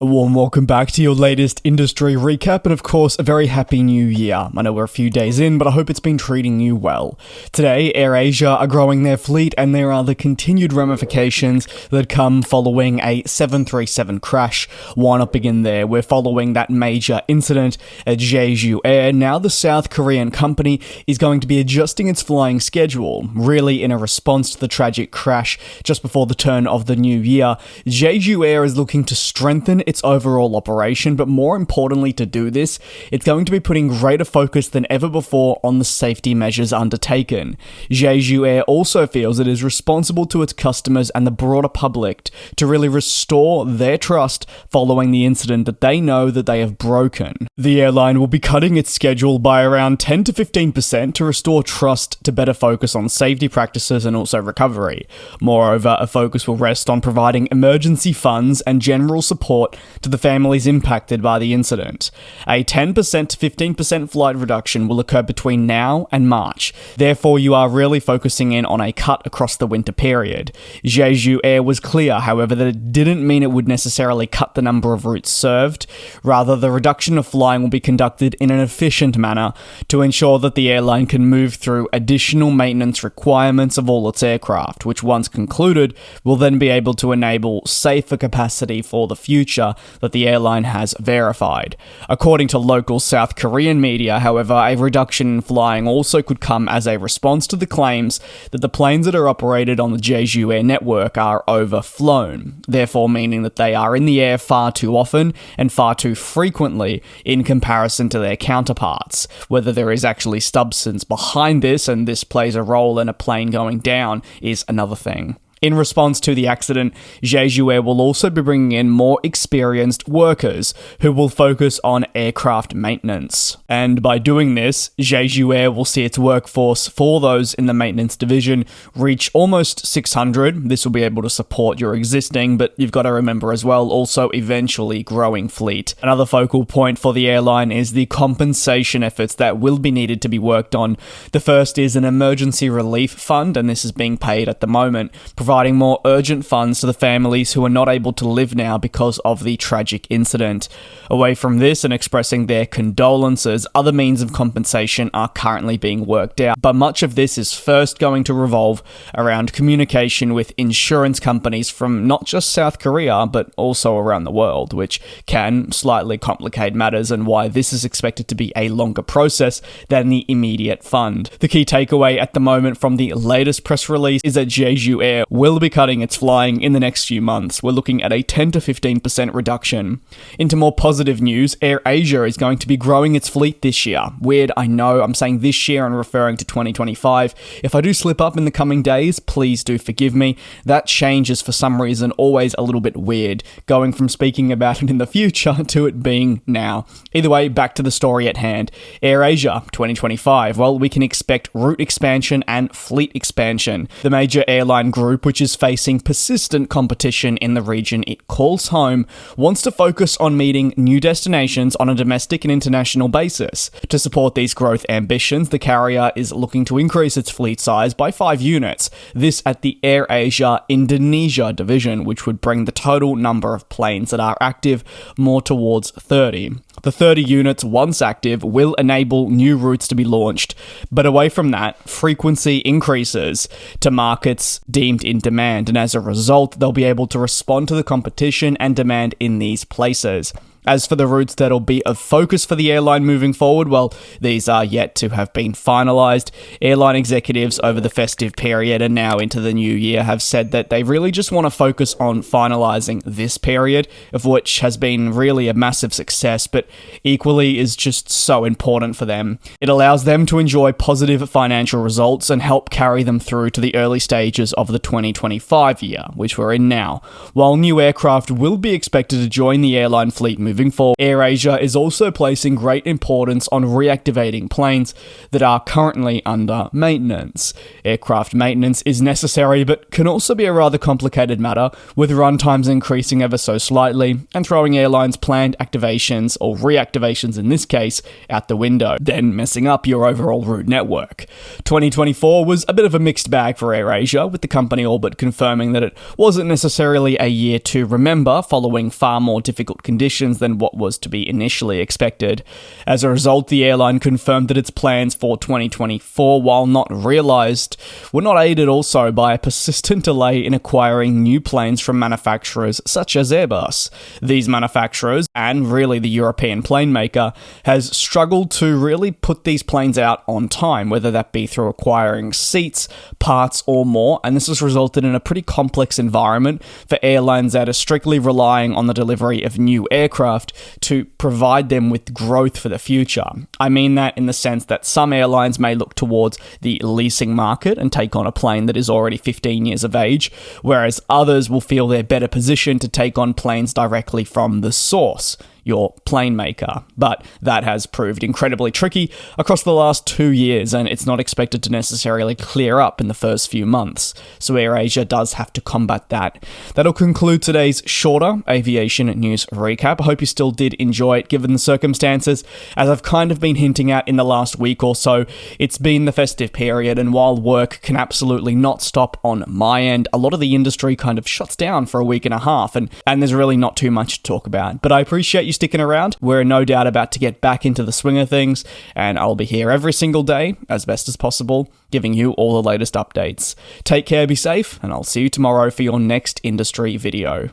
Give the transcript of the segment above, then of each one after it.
A warm welcome back to your latest industry recap, and of course, a very happy new year. I know we're a few days in, but I hope it's been treating you well. Today, AirAsia are growing their fleet, and there are the continued ramifications that come following a 737 crash. Why not begin there? We're following that major incident at Jeju Air. Now the South Korean company is going to be adjusting its flying schedule, really in a response to the tragic crash just before the turn of the new year. Jeju Air is looking to strengthen its overall operation, but more importantly to do this, it's going to be putting greater focus than ever before on the safety measures undertaken. Jeju Air also feels it is responsible to its customers and the broader public to really restore their trust following the incident that they know that they have broken. The airline will be cutting its schedule by around 10 to 15% to restore trust to better focus on safety practices and also recovery. Moreover, a focus will rest on providing emergency funds and general support to the families impacted by the incident. A 10% to 15% flight reduction will occur between now and March. Therefore, you are really focusing in on a cut across the winter period. Jeju Air was clear, however, that it didn't mean it would necessarily cut the number of routes served. Rather, the reduction of flying will be conducted in an efficient manner to ensure that the airline can move through additional maintenance requirements of all its aircraft, which once concluded, will then be able to enable safer capacity for the future that the airline has verified. According to local South Korean media, however, a reduction in flying also could come as a response to the claims that the planes that are operated on the Jeju Air network are overflown, therefore meaning that they are in the air far too often and far too frequently in comparison to their counterparts. Whether there is actually substance behind this and this plays a role in a plane going down is another thing. In response to the accident, Jeju Air will also be bringing in more experienced workers who will focus on aircraft maintenance. And by doing this, Jeju Air will see its workforce for those in the maintenance division reach almost 600. This will be able to support your existing, but you've got to remember as well, also eventually growing fleet. Another focal point for the airline is the compensation efforts that will be needed to be worked on. The first is an emergency relief fund, and this is being paid at the moment, providing more urgent funds to the families who are not able to live now because of the tragic incident. Away from this and expressing their condolences, other means of compensation are currently being worked out, but much of this is first going to revolve around communication with insurance companies from not just South Korea, but also around the world, which can slightly complicate matters and why this is expected to be a longer process than the immediate fund. The key takeaway at the moment from the latest press release is that Jeju Air will be cutting its flying in the next few months. We're looking at a 10 to 15% reduction. Into more positive news, AirAsia is going to be growing its fleet this year. Weird, I know, I'm saying this year and referring to 2025. If I do slip up in the coming days, please do forgive me. That change is for some reason always a little bit weird, going from speaking about it in the future to it being now. Either way, back to the story at hand. AirAsia 2025, well, we can expect route expansion and fleet expansion. The major airline group, which is facing persistent competition in the region it calls home, wants to focus on meeting new destinations on a domestic and international basis. To support these growth ambitions, the carrier is looking to increase its fleet size by 5 units, this at the AirAsia Indonesia division, which would bring the total number of planes that are active more towards 30. The 30 units, once active, will enable new routes to be launched, but away from that, frequency increases to markets deemed in demand, and as a result, they'll be able to respond to the competition and demand in these places. As for the routes that'll be of focus for the airline moving forward, well, these are yet to have been finalised. Airline executives over the festive period and now into the new year have said that they really just want to focus on finalising this period, of which has been really a massive success, but equally is just so important for them. It allows them to enjoy positive financial results and help carry them through to the early stages of the 2025 year, which we're in now. While new aircraft will be expected to join the airline fleet moving moving forward. AirAsia is also placing great importance on reactivating planes that are currently under maintenance. Aircraft maintenance is necessary but can also be a rather complicated matter, with runtimes increasing ever so slightly and throwing airlines' planned activations, or reactivations in this case, out the window, then messing up your overall route network. 2024 was a bit of a mixed bag for AirAsia, with the company all but confirming that it wasn't necessarily a year to remember, following far more difficult conditions than what was to be initially expected. As a result, the airline confirmed that its plans for 2024, while not realised, were not aided also by a persistent delay in acquiring new planes from manufacturers such as Airbus. These manufacturers, and really the European plane maker, has struggled to really put these planes out on time, whether that be through acquiring seats, parts, or more, and this has resulted in a pretty complex environment for airlines that are strictly relying on the delivery of new aircraft to provide them with growth for the future. I mean that in the sense that some airlines may look towards the leasing market and take on a plane that is already 15 years of age, whereas others will feel they're better positioned to take on planes directly from the source, your plane maker. But that has proved incredibly tricky across the last 2 years, and it's not expected to necessarily clear up in the first few months. So AirAsia does have to combat that. That'll conclude today's shorter aviation news recap. I hope you still did enjoy it given the circumstances. As I've kind of been hinting at in the last week or so, it's been the festive period, and while work can absolutely not stop on my end, a lot of the industry kind of shuts down for a week and a half, and there's really not too much to talk about. But I appreciate you sticking around. We're no doubt about to get back into the swing of things, and I'll be here every single day, as best as possible, giving you all the latest updates. Take care, be safe, and I'll see you tomorrow for your next industry video.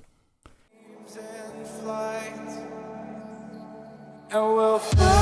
And we'll fly.